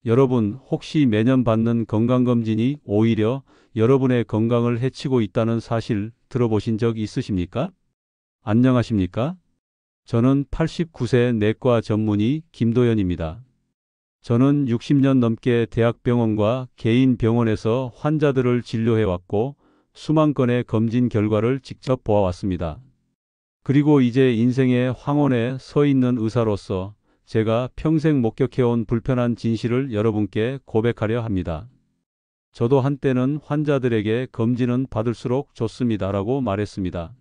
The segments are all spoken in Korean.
여러분, 혹시 매년 받는 건강검진이 오히려 여러분의 건강을 해치고 있다는 사실 들어보신 적 있으십니까? 안녕하십니까? 저는 89세 내과 전문의 김도연입니다. 저는 60년 넘게 대학병원과 개인 병원에서 환자들을 진료해왔고 수만 건의 검진 결과를 직접 보아왔습니다. 그리고 이제 인생의 황혼에 서 있는 의사로서 제가 평생 목격해온 불편한 진실을 여러분께 고백하려 합니다. 저도 한때는 환자들에게 검진은 받을수록 좋습니다라고 말했습니다.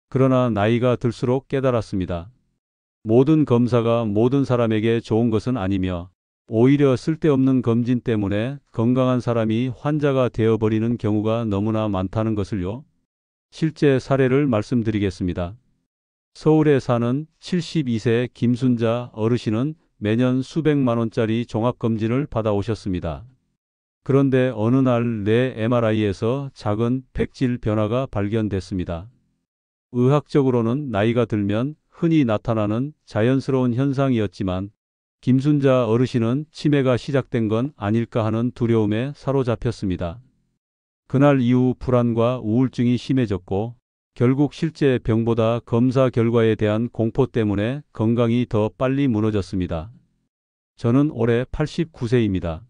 그러나 나이가 들수록 깨달았습니다. 모든 검사가 모든 사람에게 좋은 것은 아니며 오히려 쓸데없는 검진 때문에 건강한 사람이 환자가 되어버리는 경우가 너무나 많다는 것을요. 실제 사례를 말씀드리겠습니다. 서울에 사는 72세 김순자 어르신은 매년 수백만 원짜리 종합검진을 받아오셨습니다. 그런데 어느 날 뇌 MRI에서 작은 백질 변화가 발견됐습니다. 의학적으로는 나이가 들면 흔히 나타나는 자연스러운 현상이었지만 김순자 어르신은 치매가 시작된 건 아닐까 하는 두려움에 사로잡혔습니다. 그날 이후 불안과 우울증이 심해졌고 결국 실제 병보다 검사 결과에 대한 공포 때문에 건강이 더 빨리 무너졌습니다. 저는 올해 89세입니다.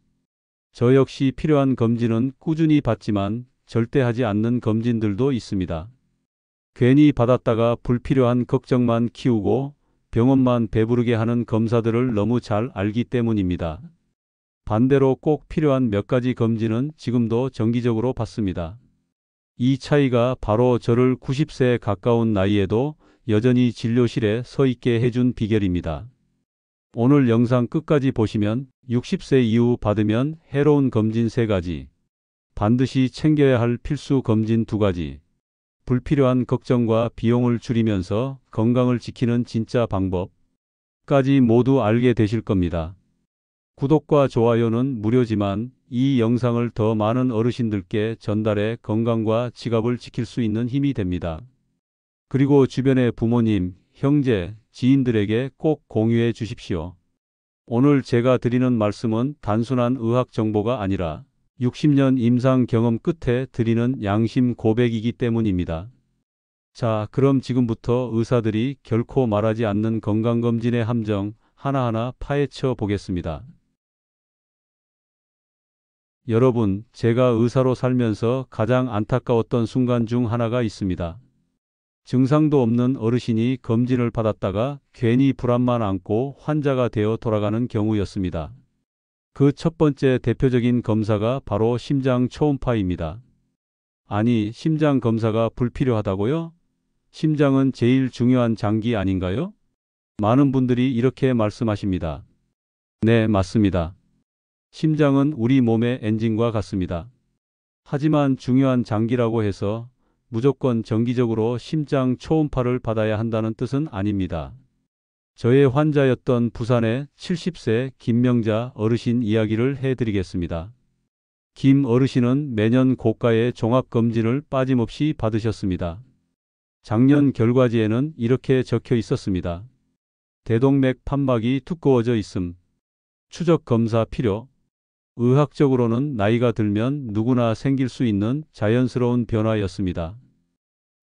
저 역시 필요한 검진은 꾸준히 받지만 절대 하지 않는 검진들도 있습니다. 괜히 받았다가 불필요한 걱정만 키우고 병원만 배부르게 하는 검사들을 너무 잘 알기 때문입니다. 반대로 꼭 필요한 몇 가지 검진은 지금도 정기적으로 받습니다. 이 차이가 바로 저를 90세에 가까운 나이에도 여전히 진료실에 서 있게 해준 비결입니다. 오늘 영상 끝까지 보시면 60세 이후 받으면 해로운 검진 3가지, 반드시 챙겨야 할 필수 검진 2가지, 불필요한 걱정과 비용을 줄이면서 건강을 지키는 진짜 방법까지 모두 알게 되실 겁니다. 구독과 좋아요는 무료지만 이 영상을 더 많은 어르신들께 전달해 건강과 지갑을 지킬 수 있는 힘이 됩니다. 그리고 주변의 부모님, 형제, 지인들에게 꼭 공유해 주십시오. 오늘 제가 드리는 말씀은 단순한 의학 정보가 아니라 60년 임상 경험 끝에 드리는 양심 고백이기 때문입니다. 자, 그럼 지금부터 의사들이 결코 말하지 않는 건강검진의 함정 하나하나 파헤쳐 보겠습니다. 여러분, 제가 의사로 살면서 가장 안타까웠던 순간 중 하나가 있습니다. 증상도 없는 어르신이 검진을 받았다가 괜히 불안만 안고 환자가 되어 돌아가는 경우였습니다. 그 첫 번째 대표적인 검사가 바로 심장 초음파입니다. 아니, 심장 검사가 불필요하다고요? 심장은 제일 중요한 장기 아닌가요? 많은 분들이 이렇게 말씀하십니다. 네, 맞습니다. 심장은 우리 몸의 엔진과 같습니다. 하지만 중요한 장기라고 해서 무조건 정기적으로 심장 초음파를 받아야 한다는 뜻은 아닙니다. 저의 환자였던 부산의 70세 김명자 어르신 이야기를 해드리겠습니다. 김 어르신은 매년 고가의 종합검진을 빠짐없이 받으셨습니다. 작년 결과지에는 이렇게 적혀 있었습니다. 대동맥 판막이 두꺼워져 있음. 추적 검사 필요. 의학적으로는 나이가 들면 누구나 생길 수 있는 자연스러운 변화였습니다.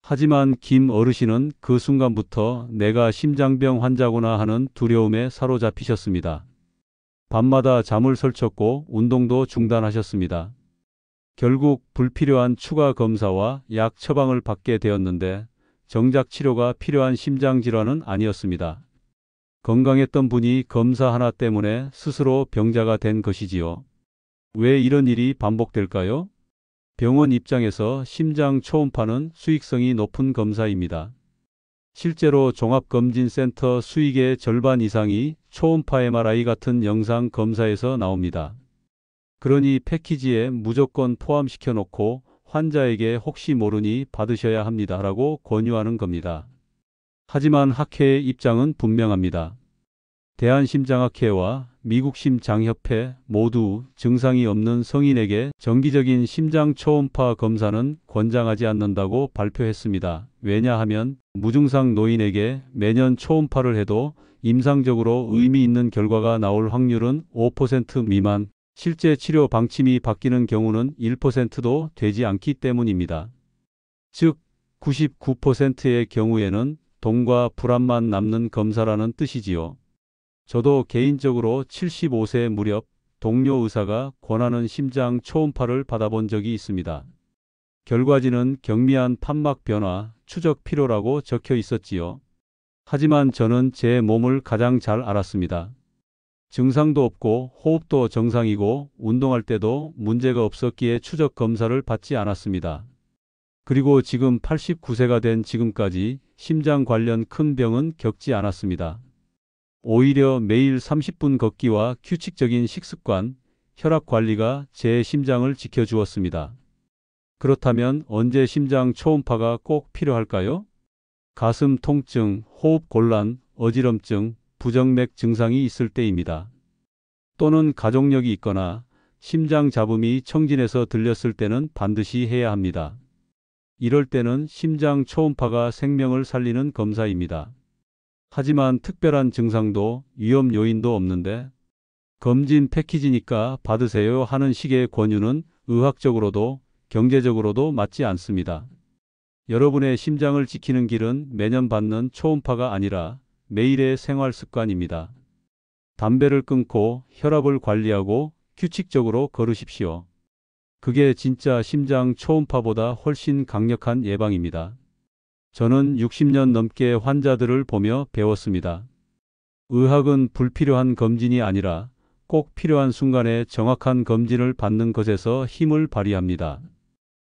하지만 김 어르신은 그 순간부터 내가 심장병 환자구나 하는 두려움에 사로잡히셨습니다. 밤마다 잠을 설쳤고 운동도 중단하셨습니다. 결국 불필요한 추가 검사와 약 처방을 받게 되었는데 정작 치료가 필요한 심장질환은 아니었습니다. 건강했던 분이 검사 하나 때문에 스스로 병자가 된 것이지요. 왜 이런 일이 반복될까요? 병원 입장에서 심장 초음파는 수익성이 높은 검사입니다. 실제로 종합검진센터 수익의 절반 이상이 초음파 MRI 같은 영상 검사에서 나옵니다. 그러니 패키지에 무조건 포함시켜 놓고 환자에게 혹시 모르니 받으셔야 합니다라고 권유하는 겁니다. 하지만 학회의 입장은 분명합니다. 대한심장학회와 미국심장협회 모두 증상이 없는 성인에게 정기적인 심장 초음파 검사는 권장하지 않는다고 발표했습니다. 왜냐하면 무증상 노인에게 매년 초음파를 해도 임상적으로 의미 있는 결과가 나올 확률은 5% 미만, 실제 치료 방침이 바뀌는 경우는 1%도 되지 않기 때문입니다. 즉, 99%의 경우에는 동과 불안만 남는 검사라는 뜻이지요. 저도 개인적으로 75세 무렵 동료 의사가 권하는 심장 초음파를 받아본 적이 있습니다. 결과지는 경미한 판막 변화, 추적 필요라고 적혀 있었지요. 하지만 저는 제 몸을 가장 잘 알았습니다. 증상도 없고 호흡도 정상이고 운동할 때도 문제가 없었기에 추적 검사를 받지 않았습니다. 그리고 지금 89세가 된 지금까지 심장 관련 큰 병은 겪지 않았습니다. 오히려 매일 30분 걷기와 규칙적인 식습관, 혈압 관리가 제 심장을 지켜주었습니다. 그렇다면 언제 심장 초음파가 꼭 필요할까요? 가슴 통증, 호흡 곤란, 어지럼증, 부정맥 증상이 있을 때입니다. 또는 가족력이 있거나 심장 잡음이 청진해서 들렸을 때는 반드시 해야 합니다. 이럴 때는 심장 초음파가 생명을 살리는 검사입니다. 하지만 특별한 증상도 위험 요인도 없는데 검진 패키지니까 받으세요 하는 식의 권유는 의학적으로도 경제적으로도 맞지 않습니다. 여러분의 심장을 지키는 길은 매년 받는 초음파가 아니라 매일의 생활 습관입니다. 담배를 끊고 혈압을 관리하고 규칙적으로 걸으십시오. 그게 진짜 심장 초음파보다 훨씬 강력한 예방입니다. 저는 60년 넘게 환자들을 보며 배웠습니다. 의학은 불필요한 검진이 아니라 꼭 필요한 순간에 정확한 검진을 받는 것에서 힘을 발휘합니다.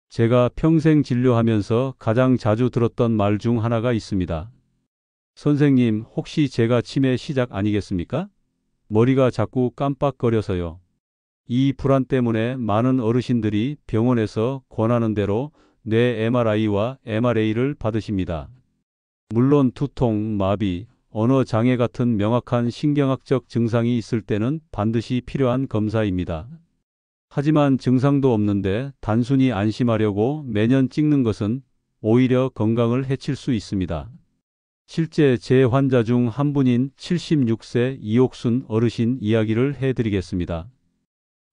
제가 평생 진료하면서 가장 자주 들었던 말 중 하나가 있습니다. 선생님, 혹시 제가 치매 시작 아니겠습니까? 머리가 자꾸 깜빡거려서요. 이 불안 때문에 많은 어르신들이 병원에서 권하는 대로 뇌 MRI와 MRA를 받으십니다. 물론 두통, 마비, 언어 장애 같은 명확한 신경학적 증상이 있을 때는 반드시 필요한 검사입니다. 하지만 증상도 없는데 단순히 안심하려고 매년 찍는 것은 오히려 건강을 해칠 수 있습니다. 실제 제 환자 중 한 분인 76세 이옥순 어르신 이야기를 해드리겠습니다.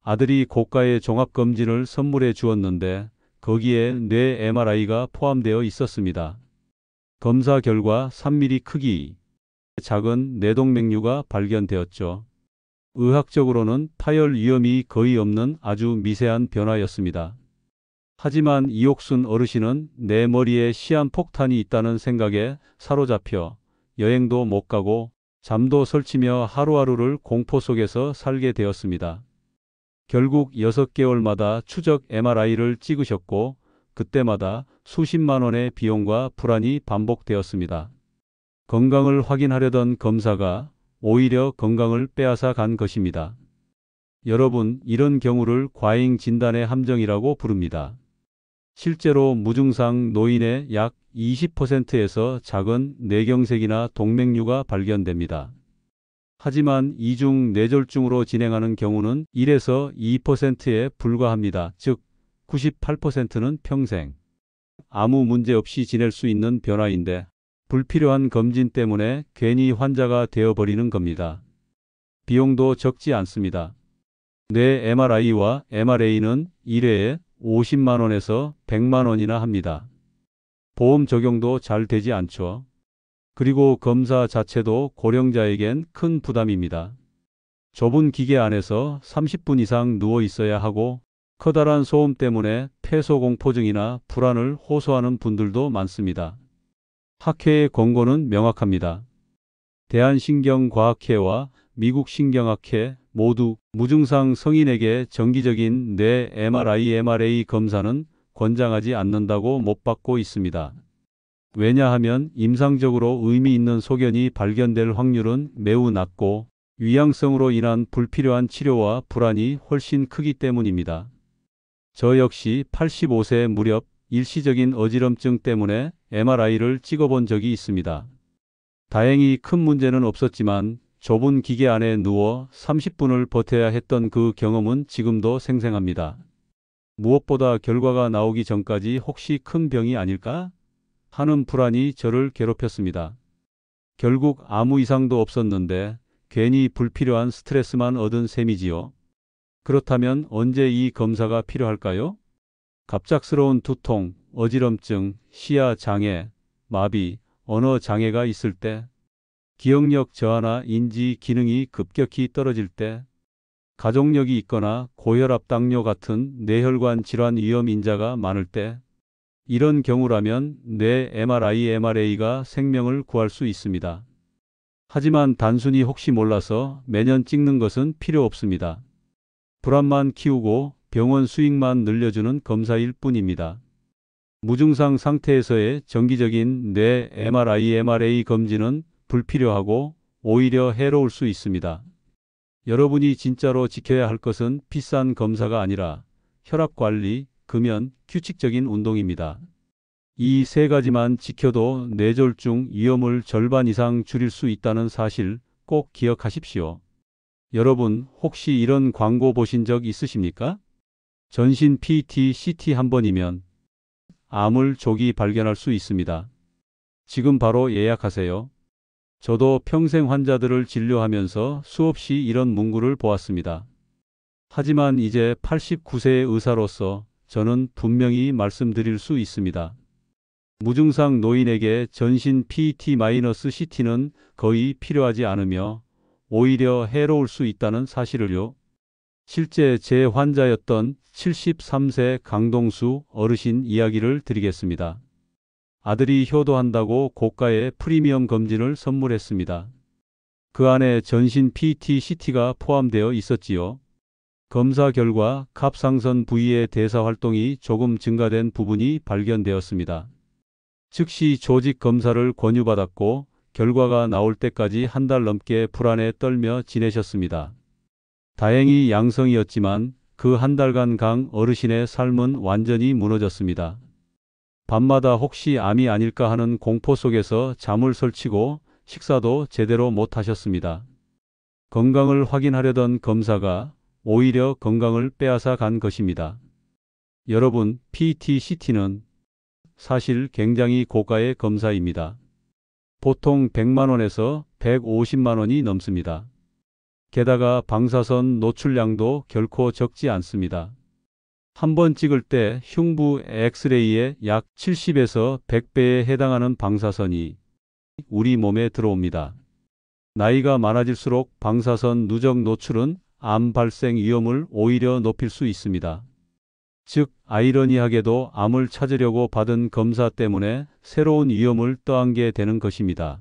아들이 고가의 종합검진을 선물해 주었는데 거기에 뇌 MRI가 포함되어 있었습니다. 검사 결과 3mm 크기 작은 뇌동맥류가 발견되었죠. 의학적으로는 파열 위험이 거의 없는 아주 미세한 변화였습니다. 하지만 이옥순 어르신은 내 머리에 시한폭탄이 있다는 생각에 사로잡혀 여행도 못 가고 잠도 설치며 하루하루를 공포 속에서 살게 되었습니다. 결국 6개월마다 추적 MRI를 찍으셨고 그때마다 수십만 원의 비용과 불안이 반복되었습니다. 건강을 확인하려던 검사가 오히려 건강을 빼앗아 간 것입니다. 여러분, 이런 경우를 과잉 진단의 함정이라고 부릅니다. 실제로 무증상 노인의 약 20%에서 작은 뇌경색이나 동맥류가 발견됩니다. 하지만 이중 뇌졸중으로 진행하는 경우는 1에서 2%에 불과합니다. 즉 98%는 평생 아무 문제 없이 지낼 수 있는 변화인데 불필요한 검진 때문에 괜히 환자가 되어버리는 겁니다. 비용도 적지 않습니다. 뇌 MRI와 MRA는 1회에 50만 원에서 100만 원이나 합니다. 보험 적용도 잘 되지 않죠. 그리고 검사 자체도 고령자에겐 큰 부담입니다. 좁은 기계 안에서 30분 이상 누워 있어야 하고 커다란 소음 때문에 폐소공포증이나 불안을 호소하는 분들도 많습니다. 학회의 권고는 명확합니다. 대한신경과학회와 미국신경학회 모두 무증상 성인에게 정기적인 뇌 MRI, MRA 검사는 권장하지 않는다고 못 받고 있습니다. 왜냐하면 임상적으로 의미 있는 소견이 발견될 확률은 매우 낮고 위양성으로 인한 불필요한 치료와 불안이 훨씬 크기 때문입니다. 저 역시 85세 무렵 일시적인 어지럼증 때문에 MRI를 찍어본 적이 있습니다. 다행히 큰 문제는 없었지만 좁은 기계 안에 누워 30분을 버텨야 했던 그 경험은 지금도 생생합니다. 무엇보다 결과가 나오기 전까지 혹시 큰 병이 아닐까 하는 불안이 저를 괴롭혔습니다. 결국 아무 이상도 없었는데 괜히 불필요한 스트레스만 얻은 셈이지요. 그렇다면 언제 이 검사가 필요할까요? 갑작스러운 두통, 어지럼증, 시야 장애, 마비, 언어 장애가 있을 때, 기억력 저하나 인지 기능이 급격히 떨어질 때, 가족력이 있거나 고혈압, 당뇨 같은 뇌혈관 질환 위험 인자가 많을 때, 이런 경우라면 뇌 MRI, MRA가 생명을 구할 수 있습니다. 하지만 단순히 혹시 몰라서 매년 찍는 것은 필요 없습니다. 불안만 키우고 병원 수익만 늘려주는 검사일 뿐입니다. 무증상 상태에서의 정기적인 뇌 MRI, MRA 검진은 불필요하고 오히려 해로울 수 있습니다. 여러분이 진짜로 지켜야 할 것은 비싼 검사가 아니라 혈압 관리, 금연, 규칙적인 운동입니다. 이 세 가지만 지켜도 뇌졸중 위험을 절반 이상 줄일 수 있다는 사실 꼭 기억하십시오. 여러분, 혹시 이런 광고 보신 적 있으십니까? 전신 PET-CT 한 번이면 암을 조기 발견할 수 있습니다. 지금 바로 예약하세요. 저도 평생 환자들을 진료하면서 수없이 이런 문구를 보았습니다. 하지만 이제 89세의 의사로서 저는 분명히 말씀드릴 수 있습니다. 무증상 노인에게 전신 PET-CT는 거의 필요하지 않으며 오히려 해로울 수 있다는 사실을요. 실제 제 환자였던 73세 강동수 어르신 이야기를 드리겠습니다. 아들이 효도한다고 고가의 프리미엄 검진을 선물했습니다. 그 안에 전신 PET-CT가 포함되어 있었지요. 검사 결과 갑상선 부위의 대사 활동이 조금 증가된 부분이 발견되었습니다. 즉시 조직 검사를 권유받았고 결과가 나올 때까지 한 달 넘게 불안에 떨며 지내셨습니다. 다행히 양성이었지만 그 한 달간 강 어르신의 삶은 완전히 무너졌습니다. 밤마다 혹시 암이 아닐까 하는 공포 속에서 잠을 설치고 식사도 제대로 못 하셨습니다. 건강을 확인하려던 검사가 오히려 건강을 빼앗아 간 것입니다. 여러분, PET-CT는 사실 굉장히 고가의 검사입니다. 보통 100만 원에서 150만 원이 넘습니다. 게다가 방사선 노출량도 결코 적지 않습니다. 한 번 찍을 때 흉부 엑스레이의 약 70에서 100배에 해당하는 방사선이 우리 몸에 들어옵니다. 나이가 많아질수록 방사선 누적 노출은 암 발생 위험을 오히려 높일 수 있습니다. 즉, 아이러니하게도 암을 찾으려고 받은 검사 때문에 새로운 위험을 떠안게 되는 것입니다.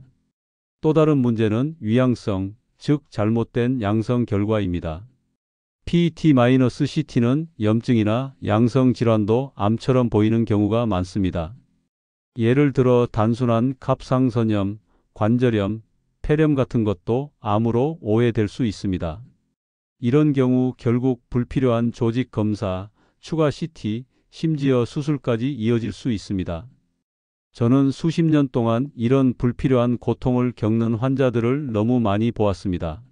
또 다른 문제는 위양성, 즉 잘못된 양성 결과입니다. PET-CT는 염증이나 양성 질환도 암처럼 보이는 경우가 많습니다. 예를 들어 단순한 갑상선염, 관절염, 폐렴 같은 것도 암으로 오해될 수 있습니다. 이런 경우 결국 불필요한 조직 검사, 추가 CT, 심지어 수술까지 이어질 수 있습니다. 저는 수십 년 동안 이런 불필요한 고통을 겪는 환자들을 너무 많이 보았습니다.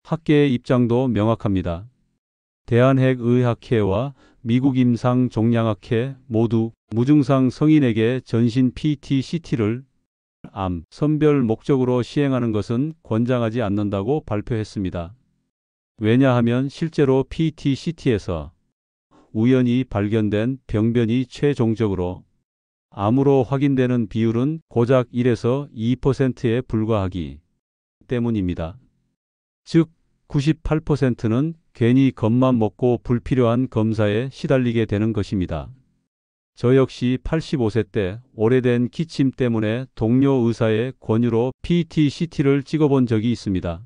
학계의 입장도 명확합니다. 대한핵의학회와 미국 임상종양학회 모두 무증상 성인에게 전신 PET-CT를 암 선별 목적으로 시행하는 것은 권장하지 않는다고 발표했습니다. 왜냐하면 실제로 PET-CT에서 우연히 발견된 병변이 최종적으로 암으로 확인되는 비율은 고작 1에서 2%에 불과하기 때문입니다. 즉 98%는 괜히 겁만 먹고 불필요한 검사에 시달리게 되는 것입니다. 저 역시 85세 때 오래된 기침 때문에 동료 의사의 권유로 PET-CT를 찍어본 적이 있습니다.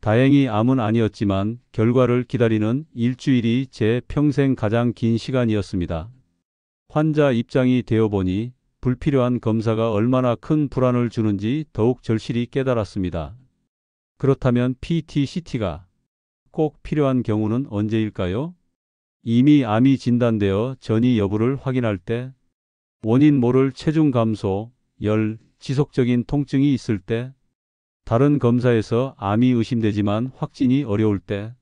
다행히 암은 아니었지만 결과를 기다리는 일주일이 제 평생 가장 긴 시간이었습니다. 환자 입장이 되어보니 불필요한 검사가 얼마나 큰 불안을 주는지 더욱 절실히 깨달았습니다. 그렇다면 PET-CT가 꼭 필요한 경우는 언제일까요? 이미 암이 진단되어 전이 여부를 확인할 때, 원인 모를 체중 감소, 열, 지속적인 통증이 있을 때, 다른 검사에서 암이 의심되지만 확진이 어려울 때,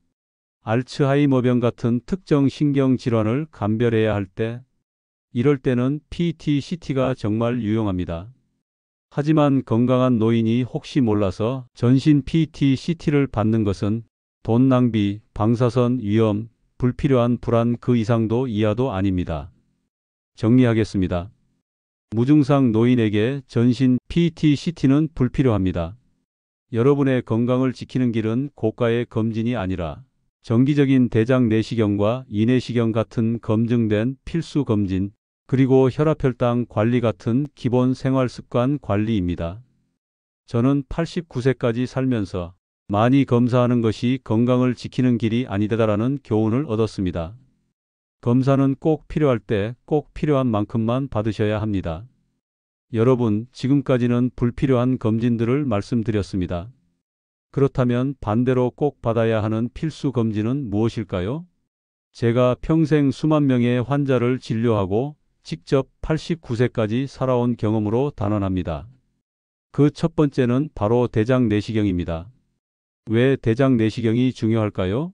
알츠하이머병 같은 특정 신경질환을 감별해야 할 때, 이럴 때는 PET-CT가 정말 유용합니다. 하지만 건강한 노인이 혹시 몰라서 전신 PET-CT를 받는 것은 돈 낭비, 방사선 위험, 불필요한 불안 그 이상도 이하도 아닙니다. 정리하겠습니다. 무증상 노인에게 전신 PET-CT는 불필요합니다. 여러분의 건강을 지키는 길은 고가의 검진이 아니라 정기적인 대장 내시경과 이내시경 같은 검증된 필수 검진, 그리고 혈압혈당 관리 같은 기본 생활습관 관리입니다. 저는 89세까지 살면서 많이 검사하는 것이 건강을 지키는 길이 아니다라는 교훈을 얻었습니다. 검사는 꼭 필요할 때 꼭 필요한 만큼만 받으셔야 합니다. 여러분, 지금까지는 불필요한 검진들을 말씀드렸습니다. 그렇다면 반대로 꼭 받아야 하는 필수 검진은 무엇일까요? 제가 평생 수만 명의 환자를 진료하고 직접 89세까지 살아온 경험으로 단언합니다. 그 첫 번째는 바로 대장 내시경입니다. 왜 대장 내시경이 중요할까요?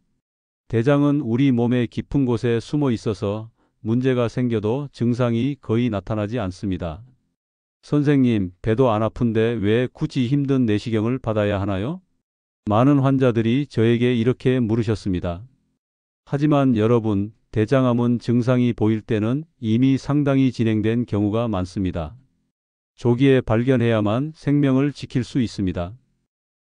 대장은 우리 몸의 깊은 곳에 숨어 있어서 문제가 생겨도 증상이 거의 나타나지 않습니다. 선생님, 배도 안 아픈데 왜 굳이 힘든 내시경을 받아야 하나요? 많은 환자들이 저에게 이렇게 물으셨습니다. 하지만 여러분, 대장암은 증상이 보일 때는 이미 상당히 진행된 경우가 많습니다. 조기에 발견해야만 생명을 지킬 수 있습니다.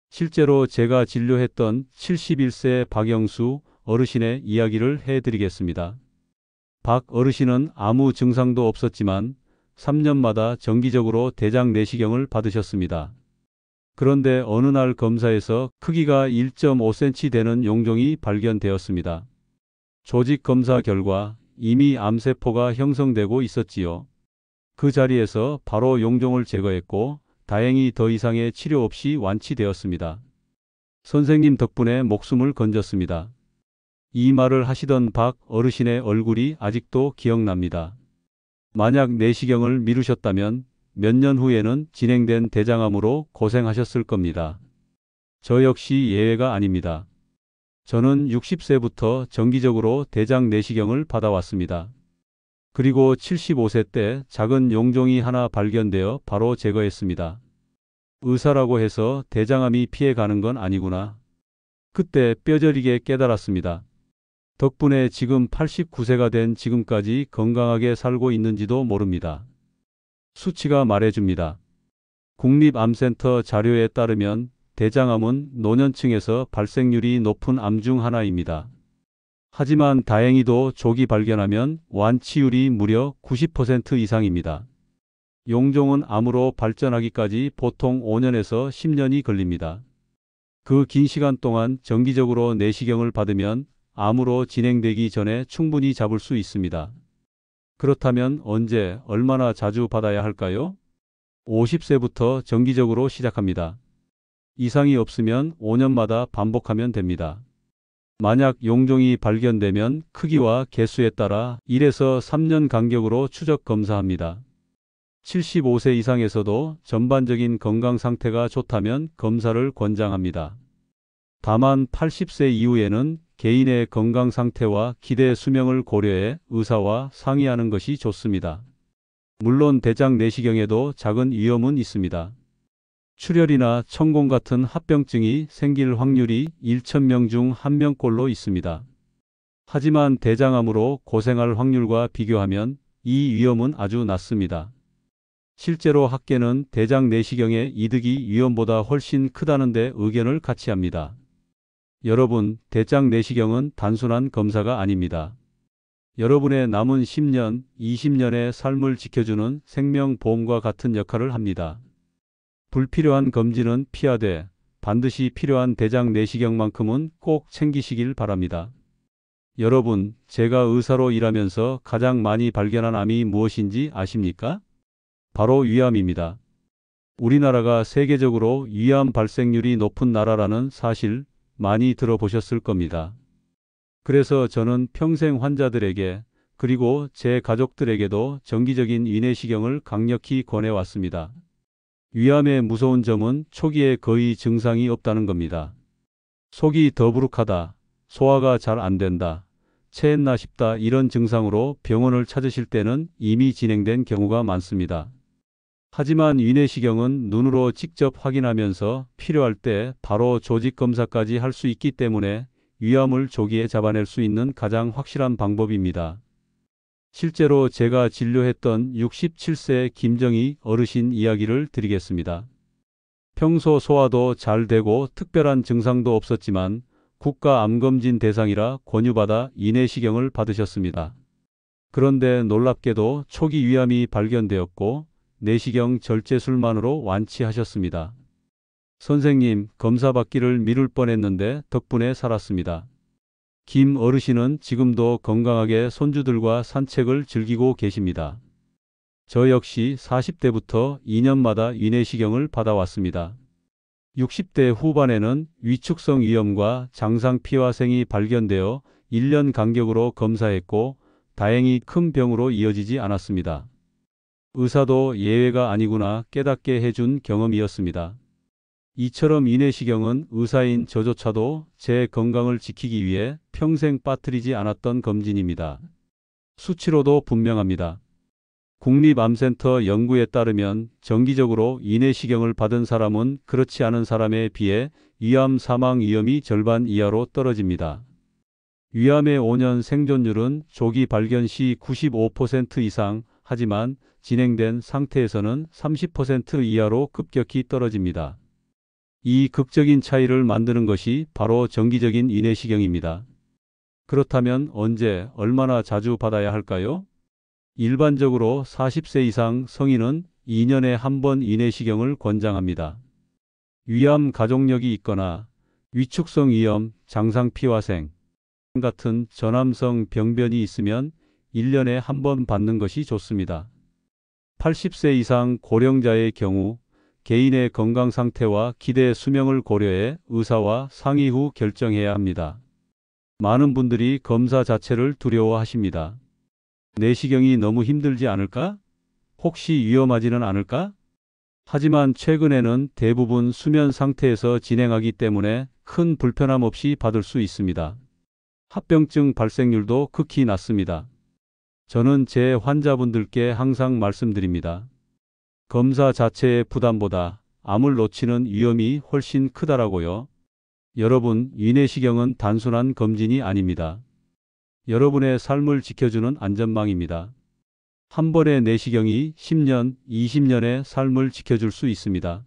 실제로 제가 진료했던 71세 박영수 어르신의 이야기를 해드리겠습니다. 박 어르신은 아무 증상도 없었지만 3년마다 정기적으로 대장 내시경을 받으셨습니다. 그런데 어느 날 검사에서 크기가 1.5cm 되는 용종이 발견되었습니다. 조직 검사 결과 이미 암세포가 형성되고 있었지요. 그 자리에서 바로 용종을 제거했고 다행히 더 이상의 치료 없이 완치되었습니다. 선생님 덕분에 목숨을 건졌습니다. 이 말을 하시던 박 어르신의 얼굴이 아직도 기억납니다. 만약 내시경을 미루셨다면 몇 년 후에는 진행된 대장암으로 고생하셨을 겁니다. 저 역시 예외가 아닙니다. 저는 60세부터 정기적으로 대장 내시경을 받아왔습니다. 그리고 75세 때 작은 용종이 하나 발견되어 바로 제거했습니다. 의사라고 해서 대장암이 피해가는 건 아니구나. 그때 뼈저리게 깨달았습니다. 덕분에 지금 89세가 된 지금까지 건강하게 살고 있는지도 모릅니다. 수치가 말해줍니다. 국립암센터 자료에 따르면 대장암은 노년층에서 발생률이 높은 암 중 하나입니다. 하지만 다행히도 조기 발견하면 완치율이 무려 90% 이상입니다. 용종은 암으로 발전하기까지 보통 5년에서 10년이 걸립니다. 그 긴 시간 동안 정기적으로 내시경을 받으면 암으로 진행되기 전에 충분히 잡을 수 있습니다. 그렇다면 언제, 얼마나 자주 받아야 할까요? 50세부터 정기적으로 시작합니다. 이상이 없으면 5년마다 반복하면 됩니다. 만약 용종이 발견되면 크기와 개수에 따라 1에서 3년 간격으로 추적 검사합니다. 75세 이상에서도 전반적인 건강 상태가 좋다면 검사를 권장합니다. 다만 80세 이후에는 개인의 건강 상태와 기대 수명을 고려해 의사와 상의하는 것이 좋습니다. 물론 대장 내시경에도 작은 위험은 있습니다. 출혈이나 천공 같은 합병증이 생길 확률이 1,000명 중 1명꼴로 있습니다. 하지만 대장암으로 고생할 확률과 비교하면 이 위험은 아주 낮습니다. 실제로 학계는 대장 내시경의 이득이 위험보다 훨씬 크다는 데 의견을 같이 합니다. 여러분, 대장 내시경은 단순한 검사가 아닙니다. 여러분의 남은 10년, 20년의 삶을 지켜주는 생명보험과 같은 역할을 합니다. 불필요한 검진은 피하되 반드시 필요한 대장 내시경만큼은 꼭 챙기시길 바랍니다. 여러분, 제가 의사로 일하면서 가장 많이 발견한 암이 무엇인지 아십니까? 바로 위암입니다. 우리나라가 세계적으로 위암 발생률이 높은 나라라는 사실 많이 들어보셨을 겁니다. 그래서 저는 평생 환자들에게 그리고 제 가족들에게도 정기적인 위내시경을 강력히 권해왔습니다. 위암의 무서운 점은 초기에 거의 증상이 없다는 겁니다. 속이 더부룩하다, 소화가 잘 안 된다, 체했나 싶다 이런 증상으로 병원을 찾으실 때는 이미 진행된 경우가 많습니다. 하지만 위내시경은 눈으로 직접 확인하면서 필요할 때 바로 조직 검사까지 할 수 있기 때문에 위암을 조기에 잡아낼 수 있는 가장 확실한 방법입니다. 실제로 제가 진료했던 67세 김정희 어르신 이야기를 드리겠습니다. 평소 소화도 잘 되고 특별한 증상도 없었지만 국가암검진 대상이라 권유받아 위내시경을 받으셨습니다. 그런데 놀랍게도 초기 위암이 발견되었고 내시경 절제술만으로 완치하셨습니다. 선생님, 검사 받기를 미룰 뻔했는데 덕분에 살았습니다. 김 어르신은 지금도 건강하게 손주들과 산책을 즐기고 계십니다. 저 역시 40대부터 2년마다 위내시경을 받아왔습니다. 60대 후반에는 위축성 위염과 장상피화생이 발견되어 1년 간격으로 검사했고 다행히 큰 병으로 이어지지 않았습니다. 의사도 예외가 아니구나 깨닫게 해준 경험이었습니다. 이처럼 위내시경은 의사인 저조차도 제 건강을 지키기 위해 평생 빠뜨리지 않았던 검진입니다. 수치로도 분명합니다. 국립암센터 연구에 따르면 정기적으로 위내시경을 받은 사람은 그렇지 않은 사람에 비해 위암 사망 위험이 절반 이하로 떨어집니다. 위암의 5년 생존율은 조기 발견 시 95% 이상, 하지만 진행된 상태에서는 30% 이하로 급격히 떨어집니다. 이 극적인 차이를 만드는 것이 바로 정기적인 위내시경입니다. 그렇다면 언제, 얼마나 자주 받아야 할까요? 일반적으로 40세 이상 성인은 2년에 한 번 위내시경을 권장합니다. 위암 가족력이 있거나 위축성 위염, 장상피화생 같은 전암성 병변이 있으면 1년에 한 번 받는 것이 좋습니다. 80세 이상 고령자의 경우 개인의 건강 상태와 기대 수명을 고려해 의사와 상의 후 결정해야 합니다. 많은 분들이 검사 자체를 두려워하십니다. 내시경이 너무 힘들지 않을까? 혹시 위험하지는 않을까? 하지만 최근에는 대부분 수면 상태에서 진행하기 때문에 큰 불편함 없이 받을 수 있습니다. 합병증 발생률도 극히 낮습니다. 저는 제 환자분들께 항상 말씀드립니다. 검사 자체의 부담보다 암을 놓치는 위험이 훨씬 크다라고요. 여러분, 위내시경은 단순한 검진이 아닙니다. 여러분의 삶을 지켜주는 안전망입니다. 한 번의 내시경이 10년, 20년의 삶을 지켜줄 수 있습니다.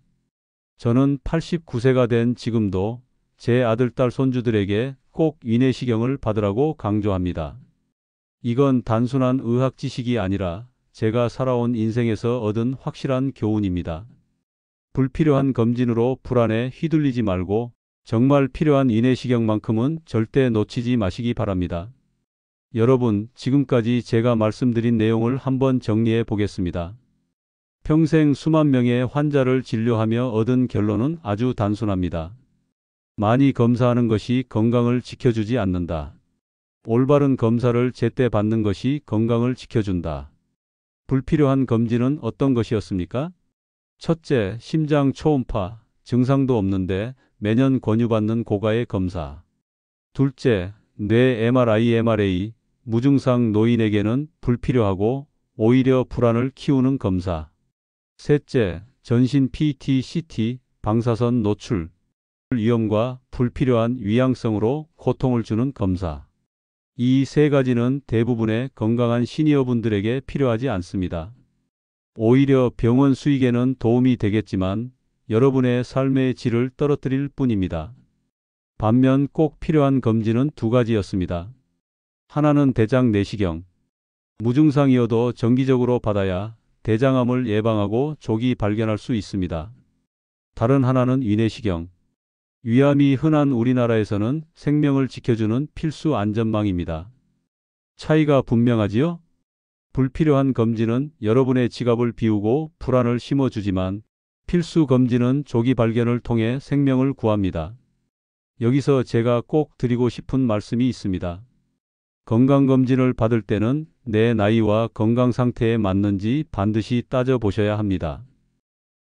저는 89세가 된 지금도 제 아들, 딸, 손주들에게 꼭 위내시경을 받으라고 강조합니다. 이건 단순한 의학 지식이 아니라 제가 살아온 인생에서 얻은 확실한 교훈입니다. 불필요한 검진으로 불안에 휘둘리지 말고 정말 필요한 위내시경만큼은 절대 놓치지 마시기 바랍니다. 여러분, 지금까지 제가 말씀드린 내용을 한번 정리해 보겠습니다. 평생 수만 명의 환자를 진료하며 얻은 결론은 아주 단순합니다. 많이 검사하는 것이 건강을 지켜주지 않는다. 올바른 검사를 제때 받는 것이 건강을 지켜준다. 불필요한 검진은 어떤 것이었습니까? 첫째, 심장 초음파, 증상도 없는데 매년 권유받는 고가의 검사. 둘째, 뇌 MRI, MRA, 무증상 노인에게는 불필요하고 오히려 불안을 키우는 검사. 셋째, 전신 PT, CT, 방사선 노출, 위험과 불필요한 위양성으로 고통을 주는 검사. 이 세 가지는 대부분의 건강한 시니어분들에게 필요하지 않습니다. 오히려 병원 수익에는 도움이 되겠지만 여러분의 삶의 질을 떨어뜨릴 뿐입니다. 반면 꼭 필요한 검진은 두 가지였습니다. 하나는 대장 내시경. 무증상이어도 정기적으로 받아야 대장암을 예방하고 조기 발견할 수 있습니다. 다른 하나는 위내시경. 위암이 흔한 우리나라에서는 생명을 지켜주는 필수 안전망입니다. 차이가 분명하지요? 불필요한 검진은 여러분의 지갑을 비우고 불안을 심어주지만 필수 검진은 조기 발견을 통해 생명을 구합니다. 여기서 제가 꼭 드리고 싶은 말씀이 있습니다. 건강검진을 받을 때는 내 나이와 건강 상태에 맞는지 반드시 따져보셔야 합니다.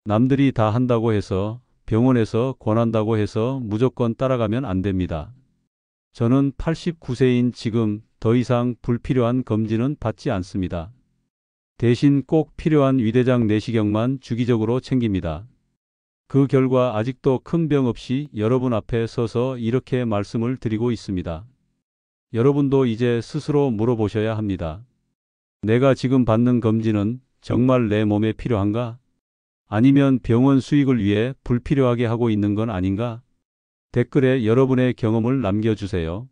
남들이 다 한다고 해서 병원에서 권한다고 해서 무조건 따라가면 안 됩니다. 저는 89세인 지금 더 이상 불필요한 검진은 받지 않습니다. 대신 꼭 필요한 위대장 내시경만 주기적으로 챙깁니다. 그 결과 아직도 큰 병 없이 여러분 앞에 서서 이렇게 말씀을 드리고 있습니다. 여러분도 이제 스스로 물어보셔야 합니다. 내가 지금 받는 검진은 정말 내 몸에 필요한가? 아니면 병원 수익을 위해 불필요하게 하고 있는 건 아닌가? 댓글에 여러분의 경험을 남겨주세요.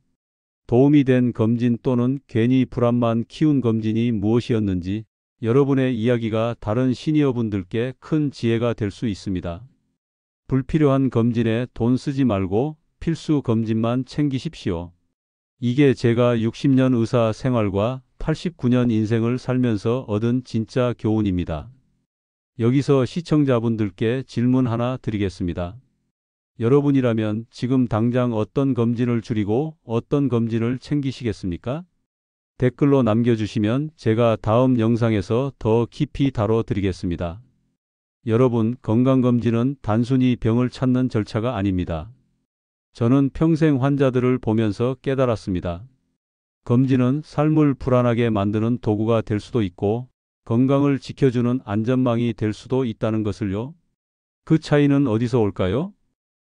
도움이 된 검진 또는 괜히 불안만 키운 검진이 무엇이었는지 여러분의 이야기가 다른 시니어분들께 큰 지혜가 될 수 있습니다. 불필요한 검진에 돈 쓰지 말고 필수 검진만 챙기십시오. 이게 제가 60년 의사 생활과 89년 인생을 살면서 얻은 진짜 교훈입니다. 여기서 시청자분들께 질문 하나 드리겠습니다. 여러분이라면 지금 당장 어떤 검진을 줄이고 어떤 검진을 챙기시겠습니까? 댓글로 남겨주시면 제가 다음 영상에서 더 깊이 다뤄드리겠습니다. 여러분, 건강검진은 단순히 병을 찾는 절차가 아닙니다. 저는 평생 환자들을 보면서 깨달았습니다. 검진은 삶을 불안하게 만드는 도구가 될 수도 있고 건강을 지켜주는 안전망이 될 수도 있다는 것을요. 그 차이는 어디서 올까요?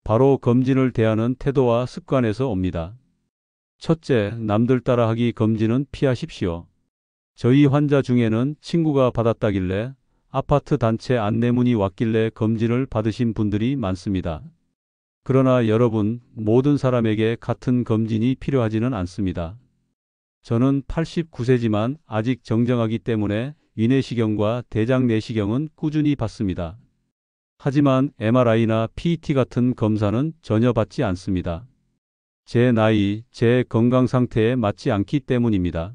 바로 검진을 대하는 태도와 습관에서 옵니다. 첫째, 남들 따라하기 검진은 피하십시오. 저희 환자 중에는 친구가 받았다길래 아파트 단체 안내문이 왔길래 검진을 받으신 분들이 많습니다. 그러나 여러분, 모든 사람에게 같은 검진이 필요하지는 않습니다. 저는 89세지만 아직 정정하기 때문에 위내시경과 대장내시경은 꾸준히 받습니다. 하지만 MRI나 PET 같은 검사는 전혀 받지 않습니다. 제 나이, 제 건강 상태에 맞지 않기 때문입니다.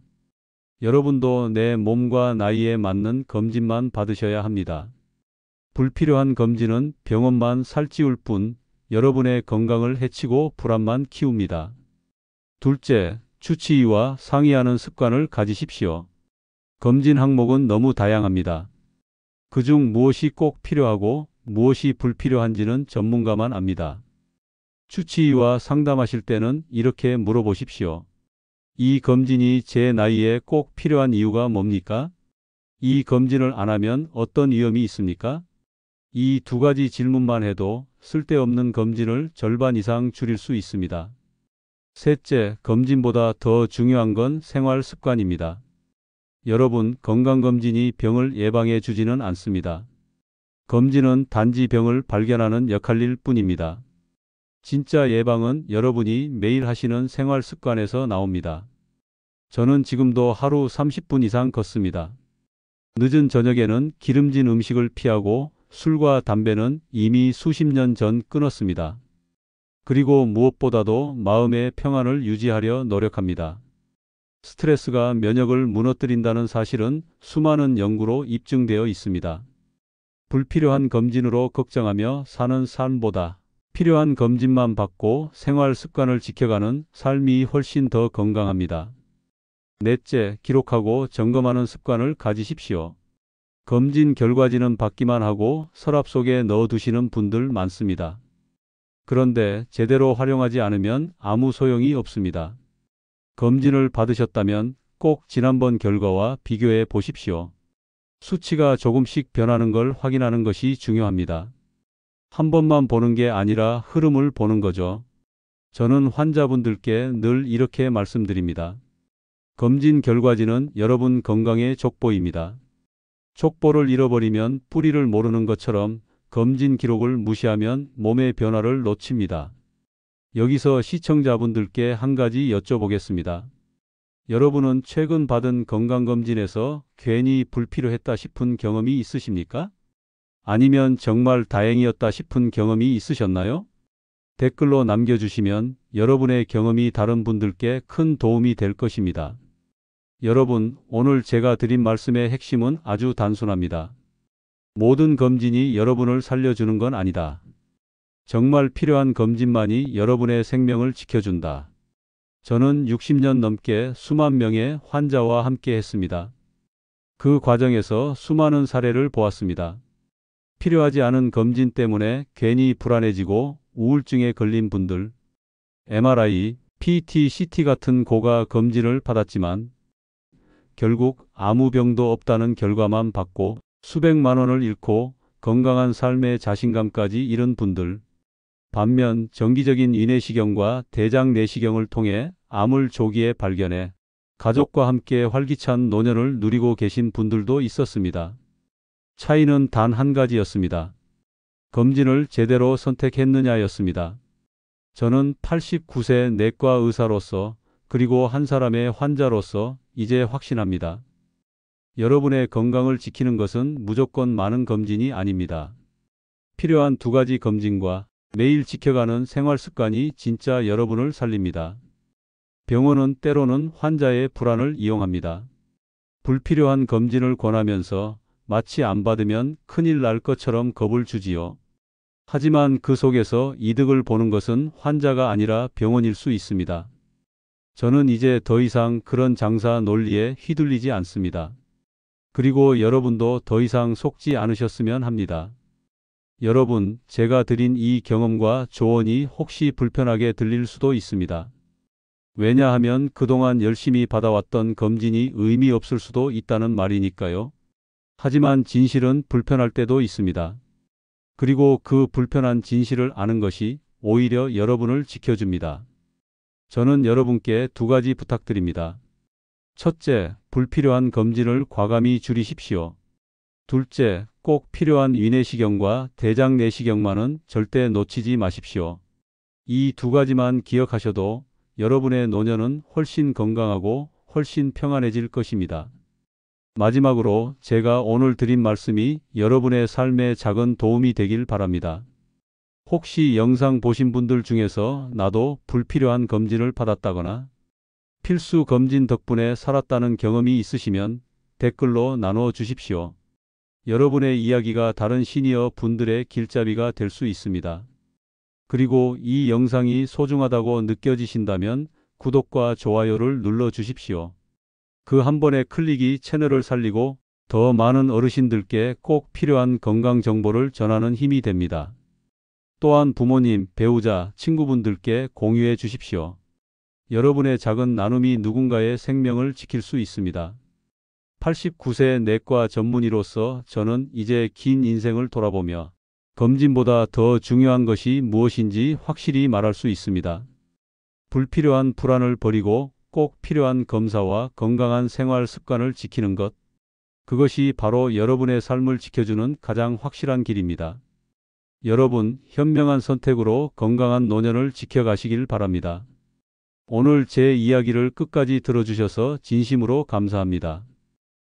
여러분도 내 몸과 나이에 맞는 검진만 받으셔야 합니다. 불필요한 검진은 병원만 살찌울 뿐 여러분의 건강을 해치고 불안만 키웁니다. 둘째, 추치의와 상의하는 습관을 가지십시오. 검진 항목은 너무 다양합니다. 그중 무엇이 꼭 필요하고 무엇이 불필요한지는 전문가만 압니다. 추치의와 상담하실 때는 이렇게 물어보십시오. 이 검진이 제 나이에 꼭 필요한 이유가 뭡니까? 이 검진을 안 하면 어떤 위험이 있습니까? 이 두 가지 질문만 해도 쓸데없는 검진을 절반 이상 줄일 수 있습니다. 셋째, 검진보다 더 중요한 건 생활 습관입니다. 여러분, 건강검진이 병을 예방해 주지는 않습니다. 검진은 단지 병을 발견하는 역할일 뿐입니다. 진짜 예방은 여러분이 매일 하시는 생활 습관에서 나옵니다. 저는 지금도 하루 30분 이상 걷습니다. 늦은 저녁에는 기름진 음식을 피하고 술과 담배는 이미 수십 년 전 끊었습니다. 그리고 무엇보다도 마음의 평안을 유지하려 노력합니다. 스트레스가 면역을 무너뜨린다는 사실은 수많은 연구로 입증되어 있습니다. 불필요한 검진으로 걱정하며 사는 삶보다 필요한 검진만 받고 생활 습관을 지켜가는 삶이 훨씬 더 건강합니다. 넷째, 기록하고 점검하는 습관을 가지십시오. 검진 결과지는 받기만 하고 서랍 속에 넣어두시는 분들 많습니다. 그런데 제대로 활용하지 않으면 아무 소용이 없습니다. 검진을 받으셨다면 꼭 지난번 결과와 비교해 보십시오. 수치가 조금씩 변하는 걸 확인하는 것이 중요합니다. 한 번만 보는 게 아니라 흐름을 보는 거죠. 저는 환자분들께 늘 이렇게 말씀드립니다. 검진 결과지는 여러분 건강의 족보입니다. 족보를 잃어버리면 뿌리를 모르는 것처럼 검진 기록을 무시하면 몸의 변화를 놓칩니다. 여기서 시청자분들께 한 가지 여쭤보겠습니다. 여러분은 최근 받은 건강검진에서 괜히 불필요했다 싶은 경험이 있으십니까? 아니면 정말 다행이었다 싶은 경험이 있으셨나요? 댓글로 남겨주시면 여러분의 경험이 다른 분들께 큰 도움이 될 것입니다. 여러분, 오늘 제가 드린 말씀의 핵심은 아주 단순합니다. 모든 검진이 여러분을 살려주는 건 아니다. 정말 필요한 검진만이 여러분의 생명을 지켜준다. 저는 60년 넘게 수만 명의 환자와 함께 했습니다. 그 과정에서 수많은 사례를 보았습니다. 필요하지 않은 검진 때문에 괜히 불안해지고 우울증에 걸린 분들, MRI, PET, CT 같은 고가 검진을 받았지만 결국 아무 병도 없다는 결과만 받고 수백만 원을 잃고 건강한 삶의 자신감까지 잃은 분들. 반면 정기적인 위내시경과 대장 내시경을 통해 암을 조기에 발견해 가족과 함께 활기찬 노년을 누리고 계신 분들도 있었습니다. 차이는 단 한 가지였습니다. 검진을 제대로 선택했느냐였습니다. 저는 89세 내과 의사로서 그리고 한 사람의 환자로서 이제 확신합니다. 여러분의 건강을 지키는 것은 무조건 많은 검진이 아닙니다. 필요한 2가지 검진과 매일 지켜가는 생활 습관이 진짜 여러분을 살립니다. 병원은 때로는 환자의 불안을 이용합니다. 불필요한 검진을 권하면서 마치 안 받으면 큰일 날 것처럼 겁을 주지요. 하지만 그 속에서 이득을 보는 것은 환자가 아니라 병원일 수 있습니다. 저는 이제 더 이상 그런 장사 논리에 휘둘리지 않습니다. 그리고 여러분도 더 이상 속지 않으셨으면 합니다. 여러분, 제가 드린 이 경험과 조언이 혹시 불편하게 들릴 수도 있습니다. 왜냐하면 그동안 열심히 받아왔던 검진이 의미 없을 수도 있다는 말이니까요. 하지만 진실은 불편할 때도 있습니다. 그리고 그 불편한 진실을 아는 것이 오히려 여러분을 지켜줍니다. 저는 여러분께 2가지 부탁드립니다. 첫째, 불필요한 검진을 과감히 줄이십시오. 둘째, 꼭 필요한 위내시경과 대장 내시경만은 절대 놓치지 마십시오. 이 2가지만 기억하셔도 여러분의 노년은 훨씬 건강하고 훨씬 평안해질 것입니다. 마지막으로 제가 오늘 드린 말씀이 여러분의 삶에 작은 도움이 되길 바랍니다. 혹시 영상 보신 분들 중에서 나도 불필요한 검진을 받았다거나 필수 검진 덕분에 살았다는 경험이 있으시면 댓글로 나눠 주십시오. 여러분의 이야기가 다른 시니어 분들의 길잡이가 될 수 있습니다. 그리고 이 영상이 소중하다고 느껴지신다면 구독과 좋아요를 눌러 주십시오. 그 한 번의 클릭이 채널을 살리고 더 많은 어르신들께 꼭 필요한 건강 정보를 전하는 힘이 됩니다. 또한 부모님, 배우자, 친구분들께 공유해 주십시오. 여러분의 작은 나눔이 누군가의 생명을 지킬 수 있습니다. 89세 내과 전문의로서 저는 이제 긴 인생을 돌아보며 검진보다 더 중요한 것이 무엇인지 확실히 말할 수 있습니다. 불필요한 불안을 버리고 꼭 필요한 검사와 건강한 생활 습관을 지키는 것. 그것이 바로 여러분의 삶을 지켜주는 가장 확실한 길입니다. 여러분, 현명한 선택으로 건강한 노년을 지켜가시길 바랍니다. 오늘 제 이야기를 끝까지 들어주셔서 진심으로 감사합니다.